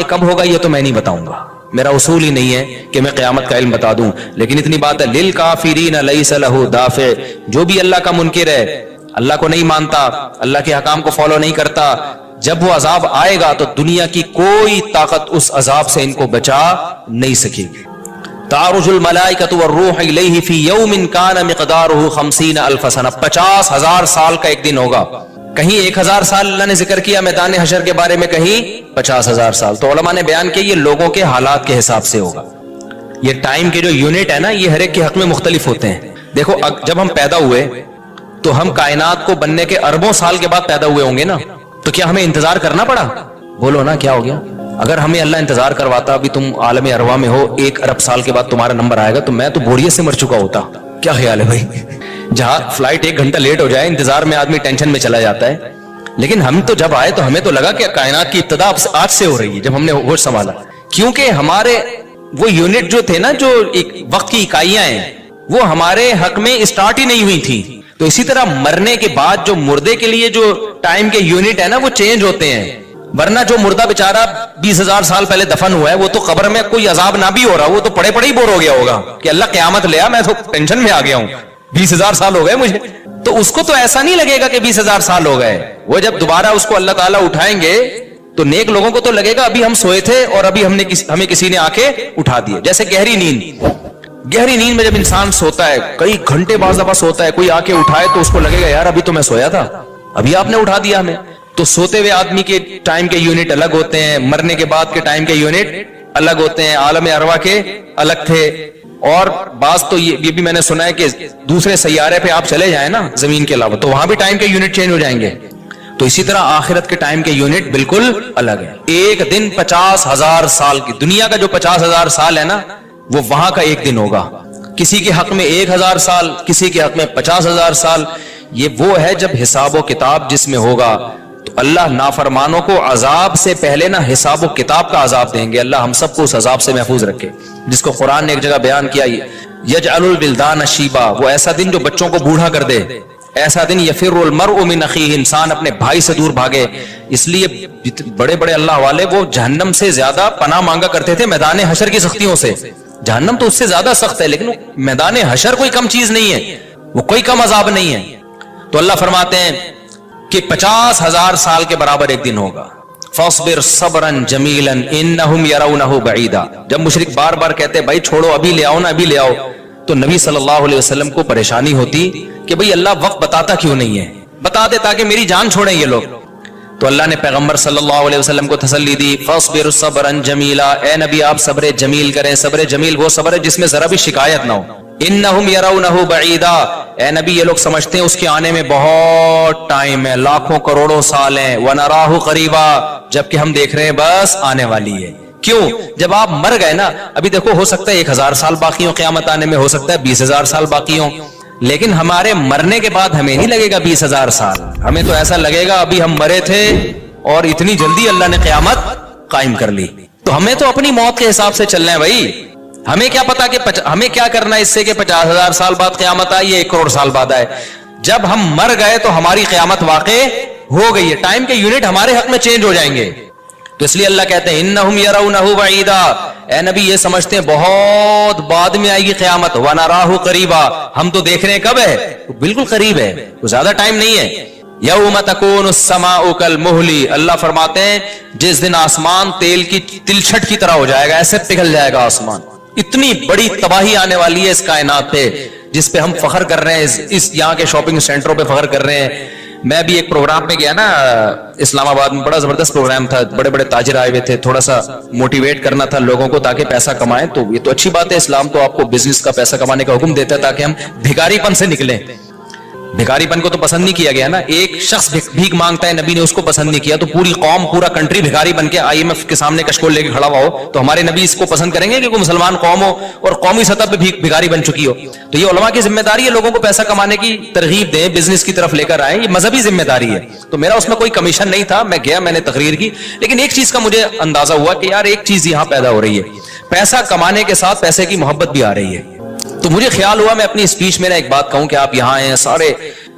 کب ہوگا یہ تو میں نہیں بتاؤں گا، میرا اصول ہی نہیں ہے کہ میں قیامت کا علم بتا دوں، لیکن اتنی بات ہے للکافرین لیس لہ دافع، جو بھی اللہ کا منکر ہے، اللہ کو نہیں مانتا، اللہ کے حکام کو فالو نہیں کرتا، جب وہ عذاب آئے گا تو دنیا کی کوئی طاقت اس عذاب سے ان کو بچا نہیں سکے گی۔ تعرج الملائکۃ والروح الیہ فی یوم کان مقدارہ 50,000 سنہ، 50,000 سال کا ایک دن ہوگا۔ کہیں 1,000 سال اللہ نے ذکر کیا میدان حشر کے بارے میں، کہیں 50,000 سال۔ تو علماء نے بیان کیا یہ لوگوں کے حالات کے حساب سے ہوگا۔ یہ ٹائم کے جو یونٹ ہے نا، یہ ہر ایک کے حق میں مختلف ہوتے ہیں۔ دیکھو جب ہم پیدا ہوئے تو ہم کائنات کو بننے کے اربوں سال کے بعد پیدا ہوئے ہوں گے نا، تو کیا ہمیں انتظار کرنا پڑا؟ بولو نا کیا ہو گیا؟ اگر ہمیں اللہ انتظار کرواتا، ابھی تم عالم ارواح میں ہو، 1 ارب سال کے بعد تمہارا نمبر آئے گا، تو میں تو بوریت سے مر چکا ہوتا۔ کیا خیال ہے بھائی؟ جہاں فلائٹ 1 گھنٹہ لیٹ ہو جائے، انتظار میں آدمی ٹینشن میں چلا جاتا ہے، لیکن ہم تو جب آئے تو ہمیں تو لگا کہ کائنات کی ابتدا آج سے ہو رہی ہے جب ہم نے ہوش سنبھالا، کیونکہ ہمارے وہ یونٹ جو تھے نا، جو ایک وقت کی اکائیاں ہیں، وہ ہمارے حق میں اسٹارٹ ہی نہیں ہوئی تھی۔ تو اسی طرح مرنے کے بعد جو مردے کے لیے جو ٹائم کے یونٹ ہے نا، وہ چینج ہوتے ہیں، ورنہ جو مردہ بیچارہ 20,000 سال پہلے دفن ہوا ہے، وہ تو قبر میں کوئی عذاب نہ بھی ہو رہا، وہ تو پڑے پڑے ہی بور ہو گیا ہوگا کہ اللہ قیامت لے آ، میں تو ٹینشن میں آ گیا ہوں، 20,000 سال ہو گئے مجھے۔ تو اس کو تو ایسا نہیں لگے گا کہ 20,000 سال ہو گئے، وہ جب دوبارہ اس کو اللہ تعالیٰ اٹھائیں گے تو نیک لوگوں کو تو لگے گا ابھی ہم سوئے تھے اور ابھی ہمیں کسی نے آ کے اٹھا دیے۔ جیسے گہری نیند میں جب انسان سوتا ہے، کئی گھنٹے بعض دفعہ سوتا ہے، کوئی آ کے اٹھائے تو اس کو لگے گا یار ابھی تو میں سویا تھا، ابھی آپ نے اٹھا دیا ہمیں۔ تو سوتے ہوئے آدمی کے ٹائم کے یونٹ الگ ہوتے ہیں، مرنے کے بعد کے ٹائم کے یونٹ الگ ہوتے ہیں، عالم ارواح کے الگ تھے۔ اور بعض تو یہ بھی میں نے سنا ہے کہ دوسرے سیارے پہ آپ چلے جائیں نا زمین کے علاوہ، تو وہاں بھی ٹائم کے یونٹ چینج ہو جائیں گے۔ تو اسی طرح آخرت کے ٹائم کے یونٹ بالکل الگ ہے۔ ایک دن 50,000 سال کی، دنیا کا جو 50,000 سال ہے نا، وہ وہاں کا ایک دن ہوگا۔ کسی کے حق میں 1,000 سال، کسی کے حق میں 50,000 سال۔ یہ وہ ہے جب حساب و کتاب جس میں ہوگا، تو اللہ نافرمانوں کو عذاب سے پہلے نا حساب و کتاب کا عذاب دیں گے۔ اللہ ہم سب کو اس عذاب سے محفوظ رکھے، جس کو قرآن نے ایک جگہ بیان کیا، یجعل الولدان شیبا، وہ ایسا دن جو بچوں کو بوڑھا کر دے، ایسا دن یفر المرء من اخیہ، انسان اپنے بھائی سے دور بھاگے۔ اس لیے بڑے بڑے اللہ والے وہ جہنم سے زیادہ پناہ مانگا کرتے تھے میدان حشر کی سختیوں سے۔ جہنم تو اس سے زیادہ سخت ہے، لیکن میدان حشر کوئی کم چیز نہیں ہے، وہ کوئی کم عذاب نہیں ہے۔ تو اللہ فرماتے ہیں کہ 50,000 سال کے برابر ایک دن ہوگا۔ فاصبر صبرا جمیلا انہم یرونہ بعیدا، جب مشرک بار بار کہتے بھائی چھوڑو، ابھی لے آؤ نا، ابھی لے آؤ، تو نبی صلی اللہ علیہ وسلم کو پریشانی ہوتی کہ بھئی اللہ وقت بتاتا کیوں نہیں ہے، بتا دے تاکہ میری جان چھوڑیں یہ لوگ۔ تو اللہ نے پیغمبر صلی اللہ علیہ وسلم کو تسلی دی، فاصبر صبرا جمیلا، اے نبی آپ صبر جمیل کریں۔ صبر جمیل وہ صبر ہے جس میں ذرا بھی شکایت نہ ہو۔ انہم یرونہ بعیدا، اے نبی یہ لوگ سمجھتے ہیں اس کے آنے میں بہت ٹائم ہے، لاکھوں کروڑوں سال ہیں، ونراہ قریبا، جبکہ ہم دیکھ رہے ہیں بس آنے والی ہے۔ کیوں؟ جب آپ مر گئے نا، ابھی دیکھو ہو سکتا ہے 1,000 سال باقی ہوں قیامت آنے میں، ہو سکتا ہے 20,000 سال باقی ہوں، لیکن ہمارے مرنے کے بعد ہمیں نہیں لگے گا 20,000 سال، ہمیں تو ایسا لگے گا ابھی ہم مرے تھے اور اتنی جلدی اللہ نے قیامت قائم کر لی۔ تو ہمیں تو اپنی موت کے حساب سے چلنا ہے بھائی، ہمیں کیا پتا کہ ہمیں کیا کرنا ہے اس سے کہ 50,000 سال بعد قیامت آئی یا 1 کروڑ سال بعد آئے۔ جب ہم مر گئے تو ہماری قیامت واقع ہو گئی ہے، ٹائم کے یونٹ ہمارے حق میں چینج ہو جائیں گے۔ تو اس لیے اللہ کہتے ہیں انہم یرونہ بعیدا، اے نبی یہ سمجھتے ہیں بہت بعد میں آئے گی قیامت، ونراہ قریبا، ہم تو دیکھ رہے ہیں کب ہے، بالکل قریب ہے، زیادہ ٹائم نہیں ہے۔ یوم تکون السماء کالمہل، اللہ فرماتے ہیں جس دن آسمان تیل کی تلچھٹ کی طرح ہو جائے گا، ایسے پگھل جائے گا آسمان۔ اتنی بڑی تباہی آنے والی ہے اس کائنات پہ، جس پہ ہم فخر کر رہے ہیں، اس یہاں کے شاپنگ سینٹروں پہ فخر کر رہے ہیں۔ میں بھی ایک پروگرام میں گیا نا اسلام آباد میں، بڑا زبردست پروگرام تھا، بڑے بڑے تاجر آئے ہوئے تھے، تھوڑا سا موٹیویٹ کرنا تھا لوگوں کو تاکہ پیسہ کمائیں۔ تو یہ تو اچھی بات ہے، اسلام تو آپ کو بزنس کا پیسہ کمانے کا حکم دیتا ہے تاکہ ہم بھکاری پن سے نکلیں۔ بھکاری پن کو تو پسند نہیں کیا گیا نا، ایک شخص بھیک مانگتا ہے، نبی نے اس کو پسند نہیں کیا، تو پوری قوم پورا کنٹری بھکاری بن کے IMF کے سامنے کشکول لے کے کھڑا ہوا ہو، تو ہمارے نبی اس کو پسند کریں گے کہ کوئی مسلمان قوم ہو اور قومی سطح پہ بھکاری بن چکی ہو؟ تو یہ علماء کی ذمہ داری ہے لوگوں کو پیسہ کمانے کی ترغیب دیں، بزنس کی طرف لے کر آئیں، یہ مذہبی ذمہ داری ہے۔ تو میرا اس میں کوئی کمیشن نہیں تھا، میں گیا، میں نے تقریر کی، لیکن ایک چیز کا مجھے اندازہ ہوا کہ یار ایک چیز یہاں پیدا ہو رہی ہے، پیسہ کمانے کے ساتھ پیسے کی محبت بھی آ رہی ہے۔ تو مجھے خیال ہوا میں اپنی اسپیچ میں ایک بات کہوں کہ آپ یہاں ہیں، سارے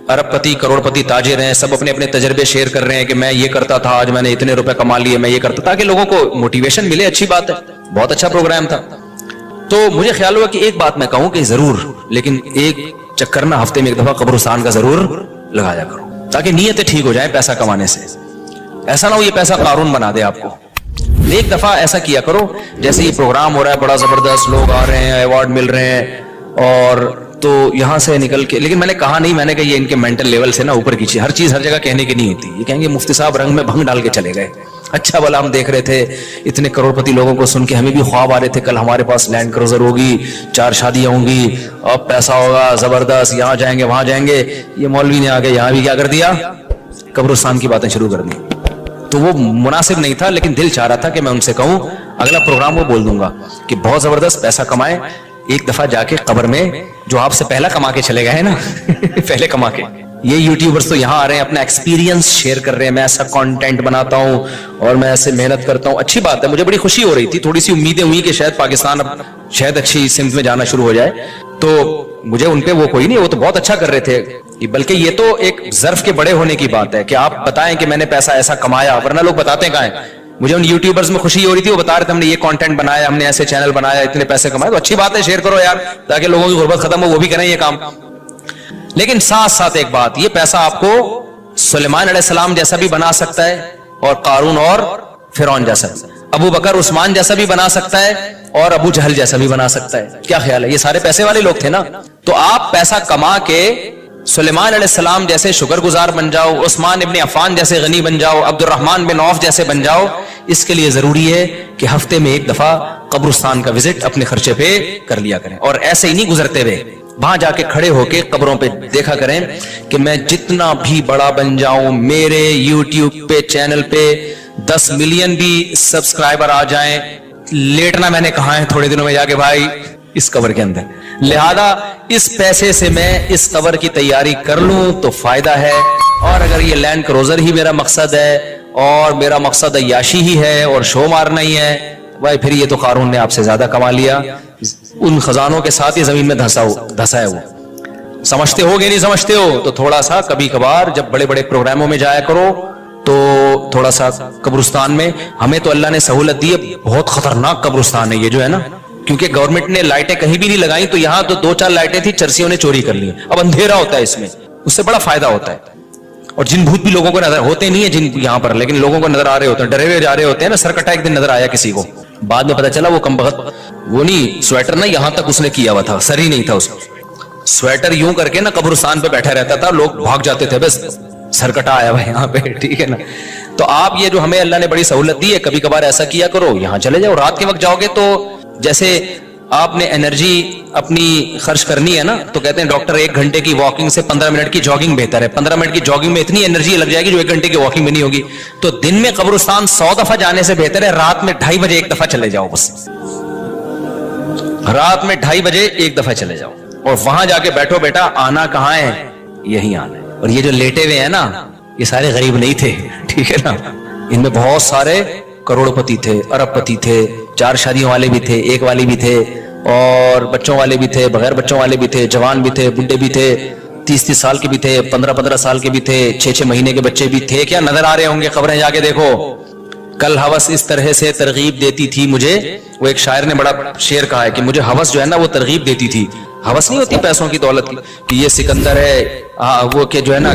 अरब पति करोड़पति ताजिर हैं, सब अपने अपने तजर्बे शेयर कर रहे हैं कि मैं ये करता था, आज मैंने इतने रुपए कमा लिए, मैं ये करता, ताकि लोगों को मोटिवेशन मिले। अच्छी बात है, बहुत अच्छा प्रोग्राम था। तो मुझे ख्याल हुआ कि एक बात मैं कहूं कि जरूर, लेकिन एक चक्कर ना हफ्ते में एक दफा कब्रिस्तान का जरूर लगाया करो, ताकि नीयतें ठीक हो जाए पैसा कमाने से। ऐसा ना हो ये पैसा कारून बना दे आपको। एक दफा ऐसा किया करो, जैसे ये प्रोग्राम हो रहा है बड़ा जबरदस्त, लोग आ रहे हैं, अवार्ड मिल रहे हैं, और तो यहां से निकल के, लेकिन मैंने कहा नहीं, मैंने कहा ये इनके मेंटल लेवल से ना ऊपर की चीज, हर चीज हर जगह कहने की नहीं होती। ये कहेंगे मुफ्ती साहब रंग में भंग डाल के चले गए। अच्छा भला हम देख रहे थे इतने करोड़पति लोगों को सुन के, हमें भी ख्वाब आ रहे थे कल हमारे पास लैंड क्रूजर होगी, 4 शादियां होंगी, अब पैसा होगा जबरदस्त, यहां जाएंगे वहां जाएंगे। ये मौलवी ने आके यहां भी क्या कर दिया, कब्रिस्तान की बातें शुरू कर दी। तो वो मुनासिब नहीं था, लेकिन दिल चाह रहा था कि मैं उनसे कहूं, अगला प्रोग्राम वो बोल दूंगा कि बहुत जबरदस्त पैसा कमाए, एक दफा जाके कब्र में, जो आपसे पहला कमा के चले गए ना पहले कमा के। ये यूट्यूबर्स तो यहाँ आ रहे हैं, अपना एक्सपीरियंस शेयर कर रहे हैं, मैं ऐसा कंटेंट बनाता हूँ और मैं ऐसे मेहनत करता हूँ। अच्छी बात है, मुझे बड़ी खुशी हो रही थी, थोड़ी सी उम्मीदें हुई कि शायद पाकिस्तान अब शायद अच्छी सिमत में जाना शुरू हो जाए। तो मुझे उनपे वो कोई नहीं, वो तो बहुत अच्छा कर रहे थे, बल्कि ये तो एक ज़र्फ के बड़े होने की बात है कि आप बताएं कि मैंने पैसा ऐसा कमाया, वरना लोग बताते कहाँ हैं। मुझे उन यूट्यूबर्स में खुशी हो रही थी, वो बता रहे थे हमने ये कंटेंट बनाया, हमने ऐसे चैनल बनाया, इतने पैसे कमाए। तो अच्छी बात है, शेयर करो यार, ताकि लोगों की गुर्बत खत्म हो, वो भी करें ये काम। लेकिन साथ साथ एक बात, ये पैसा आपको सुलेमान अलैहिस्सलाम जैसा भी बना सकता है, और कारून और फिरौन जैसा, अबू बकर उस्मान जैसा भी बना सकता है, और अबू जहल जैसा भी बना सकता है। क्या ख्याल है, ये सारे पैसे वाले लोग थे ना। तो आप पैसा कमा के सुलेमान अलैहिस्सलाम जैसे शुक्रगुजार बन जाओ, उस्मान इब्न अफ़ान जैसे गनी बन जाओ, अब्दुर्रहमान बिन औफ जैसे बन जाओ। इसके लिए जरूरी है कि हफ्ते में एक दफा कब्रिस्तान का विजिट अपने खर्चे पे कर लिया करें, और ऐसे ही नहीं गुजरते हुए, वहां जाके खड़े होके कब्रों पे देखा करें कि मैं जितना भी बड़ा बन जाऊं, मेरे यूट्यूब पे चैनल पे 10 मिलियन भी सब्सक्राइबर आ जाएं, लेटना मैंने कहा है थोड़े दिनों में जाके भाई इस कब्र के अंदर। लिहाजा इस पैसे से मैं इस कब्र की तैयारी कर लूं तो फायदा है, और अगर ये लैंड क्रूजर ही मेरा मकसद है और मेरा मकसद अय्याशी ही है और शो मारना ही है, भाई फिर ये तो कारून ने आपसे ज्यादा कमा लिया, उन खजानों के साथ ही जमीन में धंसा है वो। समझते हो कि नहीं समझते हो, तो थोड़ा सा कभी कभार जब बड़े बड़े प्रोग्रामों में जाया करो तो थोड़ा सा कब्रिस्तान में, हमें तो अल्लाह ने सहूलत दी है, बहुत खतरनाक कब्रिस्तान है ये जो है ना, क्योंकि गवर्नमेंट ने लाइटें कहीं भी नहीं लगाई, तो यहाँ तो 2-4 लाइटें थी, चरसियों ने चोरी कर ली। अब अंधेरा होता है इसमें, उससे बड़ा फायदा होता है, और जिन भूत भी लोगों को नजर होते नहीं है जिन यहाँ पर, लेकिन लोगों को नजर आ रहे होते हैं, डरे हुए जा रहे होते हैं ना। सरकटा एक दिन नजर आया किसी को, बाद में पता चला वो कमबख्त, वो नहीं स्वेटर ना यहाँ तक उसने किया हुआ था, सर ही नहीं था उसको, स्वेटर यूं करके ना कब्रिस्तान पे बैठा रहता था, लोग भाग जाते थे, बस सरकटा आया हुआ यहाँ पे, ठीक है ना। तो आप ये जो हमें अल्लाह ने बड़ी सहूलत दी है, कभी कभार ऐसा किया करो, यहाँ चले जाओ। रात के वक्त जाओगे तो जैसे आपने एनर्जी अपनी खर्च करनी है ना, तो कहते हैं डॉक्टर 1 घंटे की वॉकिंग से 15 मिनट की जॉगिंग बेहतर है। 15 मिनट की जॉगिंग में इतनी एनर्जी लग जाएगी जो 1 घंटे की वॉकिंग में नहीं होगी। तो दिन में कब्रिस्तान 100 दफा जाने से बेहतर है रात में 2:30 बजे 1 दफा चले जाओ, बस रात में 2:30 बजे 1 दफा चले जाओ, और वहां जाके बैठो, बेटा आना कहाँ है, यही आना है। और ये जो लेटे हुए हैं ना, ये सारे गरीब नहीं थे, ठीक है ना, इनमें बहुत सारे करोड़पति थे, अरबपति थे, 4 शादियों वाले भी थे, 1 वाली भी थे, और बच्चों वाले भी थे, बगैर बच्चों वाले भी थे, जवान भी थे, बुढ़े भी थे, 30-30 साल के भी थे, 15-15 साल के भी थे, 6-6 महीने के बच्चे भी थे। क्या नजर आ रहे होंगे, खबरें जाके देखो। कल हवस इस तरह से तरगीब देती थी मुझे, वो एक शायर ने बड़ा शेर कहा है कि मुझे हवस जो है ना वो तरगीब देती थी। हवस नहीं होती पैसों की, दौलत की, कि ये सिकंदर है, वो के जो है ना,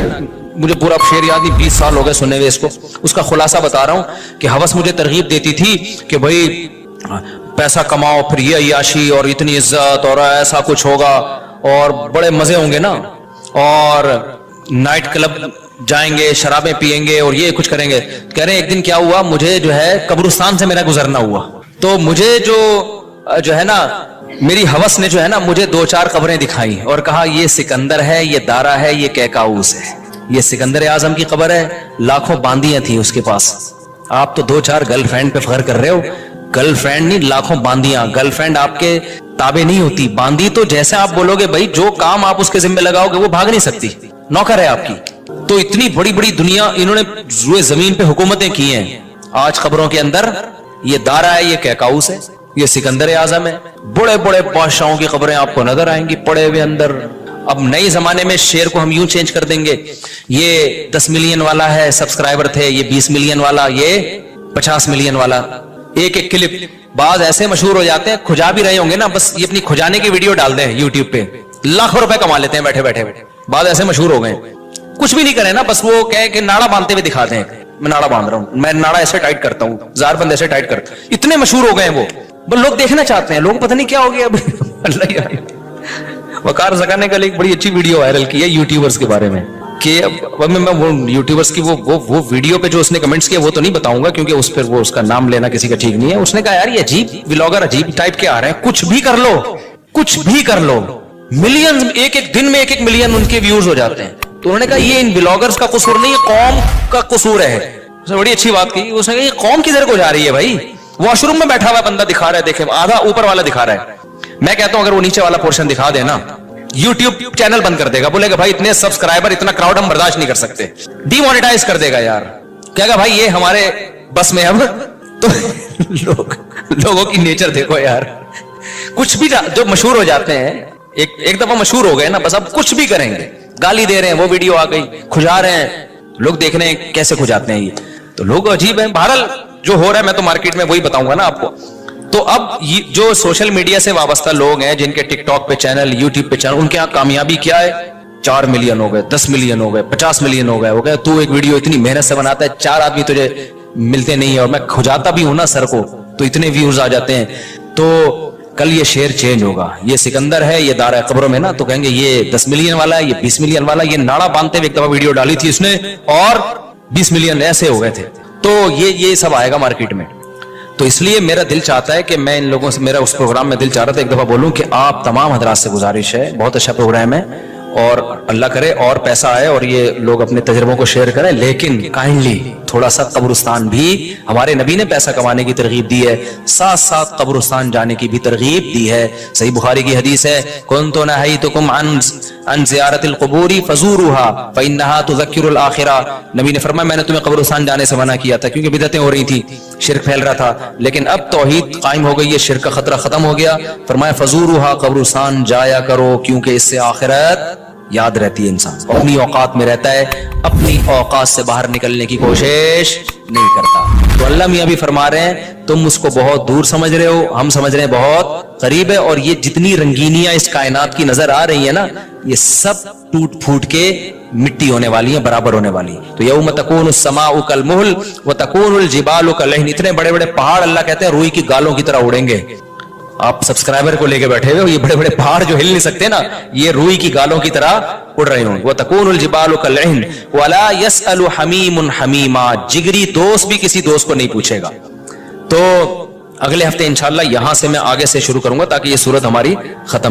मुझे पूरा शेर याद नहीं, 20 साल हो गए सुने हुए इसको, उसका खुलासा बता रहा हूं कि हवस मुझे तरगीब देती थी कि भाई पैसा कमाओ, फिर ये अय्याशी और इतनी इज्जत और ऐसा कुछ होगा और बड़े मजे होंगे ना, और नाइट क्लब जाएंगे, शराबें पिएंगे और ये कुछ करेंगे। कह रहे हैं एक दिन क्या हुआ, मुझे जो है कब्रिस्तान से मेरा गुजरना हुआ, तो मुझे जो है ना, मेरी हवस ने जो है ना मुझे 2-4 कब्रें दिखाई और कहा ये सिकंदर है, ये दारा है, ये कैकाऊस है, ये सिकंदर आजम की कब्र है, लाखों बांदियां थी उसके पास। आप तो 2-4 गर्लफ्रेंड पे फख्र कर रहे हो, गर्लफ्रेंड नहीं, लाखों बांदियां। गर्लफ्रेंड आपके ताबे नहीं होती, बांदी तो जैसे आप बोलोगे भाई, जो काम आप उसके जिम्मे लगाओगे वो भाग नहीं सकती, नौकर है आपकी। तो इतनी बड़ी बड़ी दुनिया, इन्होंने रुए जमीन पे हुकूमतें की हैं। आज खबरों के अंदर ये दारा है, ये कैकाऊस है, ये सिकंदर आजम है, बड़े बड़े बादशाहों की खबरें आपको नजर आएंगी पड़े हुए अंदर। اب नए जमाने में शेयर को हम यूं चेंज कर देंगे, ये 10 मिलियन वाला है सब्सक्राइबर थे, ये 20 मिलियन वाला, ये 50 मिलियन वाला। एक एक क्लिप बाज ऐसे मशहूर हो जाते हैं, खुजा भी रहे होंगे ना, बस ये अपनी खुजाने की वीडियो डाल दें यूट्यूब पे, लाखों रुपए कमा लेते हैं बैठे बैठे। बाज ऐसे मशहूर हो गए, कुछ भी नहीं करे ना, बस वो कहे कि नाड़ा बांधते हुए दिखाते हैं, मैं नाड़ा बांध रहा हूं, मैं नाड़ा ऐसे टाइट करता हूं, ज़ारबंद ऐसे टाइट करता हूं। इतने मशहूर हो गए वो, बस लोग देखना चाहते हैं। लोग पता नहीं क्या हो गया अभी। अल्लाह यार, वकार ज़का ने कल एक बड़ी अच्छी वीडियो वायरल की है यूट्यूबर्स के बारे में, कि अब मैं वो यूट्यूबर्स की वो वीडियो पे जो उसने कमेंट्स किए वो तो नहीं बताऊंगा, क्योंकि उस पर वो उसका नाम लेना किसी का ठीक नहीं है। उसने कहा यार ये अजीब व्लॉगर अजीब टाइप के आ रहे हैं, कुछ भी कर लो, कुछ भी कर लो, मिलियन एक एक दिन में एक एक मिलियन उनके व्यूज हो जाते हैं। तो उन्होंने कहा ये इन ब्लॉगर्स का कसूर नहीं, कौम का कसूर है। उसने बड़ी अच्छी बात की, उसने कहा ये कौम किधर को जा रही है भाई, वॉशरूम में बैठा हुआ बंदा दिखा रहा है, देखे आधा ऊपर वाला दिखा रहा है। मैं कहता हूं अगर वो नीचे वाला पोर्शन दिखा देना, यूट्यूब चैनल बंद कर देगा, बोलेगा भाई इतने सब्सक्राइबर इतना क्राउड हम बर्दाश्त नहीं कर सकते, डीमोनेटाइज कर देगा यार, कहेगा भाई ये हमारे बस में अब। तो लोगों की नेचर देखो यार, कुछ भी जो मशहूर हो जाते हैं, एक दफा मशहूर हो गए ना, बस अब कुछ भी करेंगे, गाली दे रहे हैं, वो वीडियो आ गई, खुजा रहे हैं, लोग देख रहे हैं कैसे खुजाते हैं ये, तो लोग अजीब है। बहरहाल जो हो रहा है मैं तो मार्केट में वही बताऊंगा ना आपको। तो अब जो सोशल मीडिया से वाबस्ता लोग हैं, जिनके टिकटॉक पे चैनल, यूट्यूब पे चैनल, उनके यहाँ कामयाबी क्या है, 4 मिलियन हो गए, 10 मिलियन हो गए, 50 मिलियन हो गए। तू एक वीडियो इतनी मेहनत से बनाता है, 4 आदमी तुझे मिलते नहीं है, और मैं खुजाता भी हूं ना सर को, तो इतने व्यूज आ जाते हैं। तो कल ये शेयर चेंज होगा, ये सिकंदर है, ये दारा कब्रों में ना, तो कहेंगे ये 10 मिलियन वाला है, ये 20 मिलियन वाला, ये नाड़ा बांधते हुए एक दफा वीडियो डाली थी इसने और 20 मिलियन ऐसे हो गए थे। तो ये सब आएगा मार्केट में। तो इसलिए मेरा दिल चाहता है कि मैं इन लोगों से, मेरा उस प्रोग्राम में दिल चाह रहा था एक दफा बोलूं कि आप तमाम हजरात से गुजारिश है, बहुत अच्छा प्रोग्राम है, और अल्लाह करे और पैसा आए और ये लोग अपने तजर्बों को शेयर करें, लेकिन काइंडली थोड़ा सा कब्रिस्तान भी, हमारे नबी ने पैसा कमाने की तरगीब दी है, साथ साथ कब्रिस्तान जाने की भी तरगीब दी है। सही बुखारी की हदीस है, कुन्तु नहयतुकुम अन ज़ियारतिल क़ुबूरी फ़ज़ूरूहा फ़इन्नहा तुज़क्किरुल आखिरा। नबी ने फरमाया मैंने तुम्हें कब्रिस्तान जाने से मना किया था क्योंकि बिदअतें हो रही थी, शिर्क फैल रहा था, लेकिन अब तौहीद कायम हो गई है, शिर्क का खतरा खत्म हो गया। फरमाया फ़ज़ूरूहा, कब्रिस्तान जाया करो, क्योंकि इससे आखिरत याद रहती है। इंसान अपनी औकात में रहता है, अपनी औकात से बाहर निकलने की कोशिश नहीं करता। तो अल्लाह मियां भी फरमा रहे हैं तुम उसको बहुत दूर समझ रहे हो, हम समझ रहे हैं बहुत करीब है, और ये जितनी रंगीनियां इस कायनात की नजर आ रही है ना, ये सब टूट फूट के मिट्टी होने वाली है, बराबर होने वाली। तो यौम तकूनुस समाउ कल मुहल व तकूनुल जिबालु कल लहन, इतने बड़े बड़े पहाड़ अल्लाह कहते हैं रुई की गालों की तरह उड़ेंगे। आप सब्सक्राइबर को लेके बैठे हुए हो, ये बड़े बड़े पहाड़ जो हिल नहीं सकते ना, ये रुई की गालों की तरह उड़ रहे होंगे। वो तकूनुल जिबालु कल्लहन वला यसअलु हमीमुन हमीमा, जिगरी दोस्त भी किसी दोस्त को नहीं पूछेगा। तो अगले हफ्ते इंशाअल्लाह यहां से मैं आगे से शुरू करूंगा ताकि ये सूरत हमारी खत्म